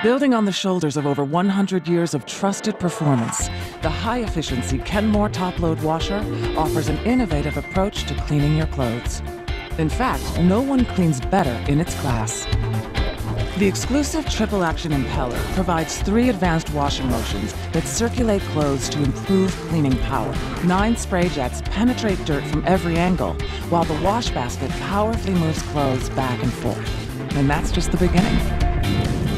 Building on the shoulders of over 100 years of trusted performance, the high-efficiency Kenmore top-load washer offers an innovative approach to cleaning your clothes. In fact, no one cleans better in its class. The exclusive triple-action impeller provides 3 advanced washing motions that circulate clothes to improve cleaning power. 9 spray jets penetrate dirt from every angle, while the wash basket powerfully moves clothes back and forth. And that's just the beginning.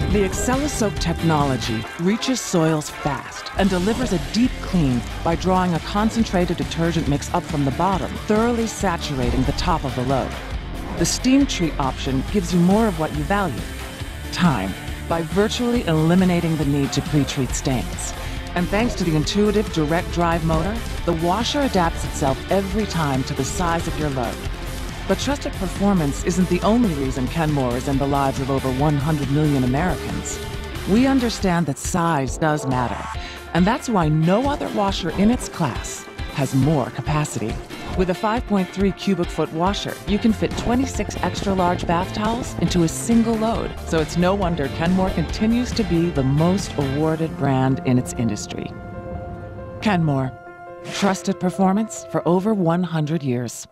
The Excelosoak technology reaches soils fast and delivers a deep clean by drawing a concentrated detergent mix up from the bottom, thoroughly saturating the top of the load. The steam treat option gives you more of what you value: time, by virtually eliminating the need to pre-treat stains. And thanks to the intuitive direct drive motor, the washer adapts itself every time to the size of your load. But trusted performance isn't the only reason Kenmore is in the lives of over 100 million Americans. We understand that size does matter, and that's why no other washer in its class has more capacity. With a 5.3 cubic foot washer, you can fit 26 extra large bath towels into a single load, so it's no wonder Kenmore continues to be the most awarded brand in its industry. Kenmore, trusted performance for over 100 years.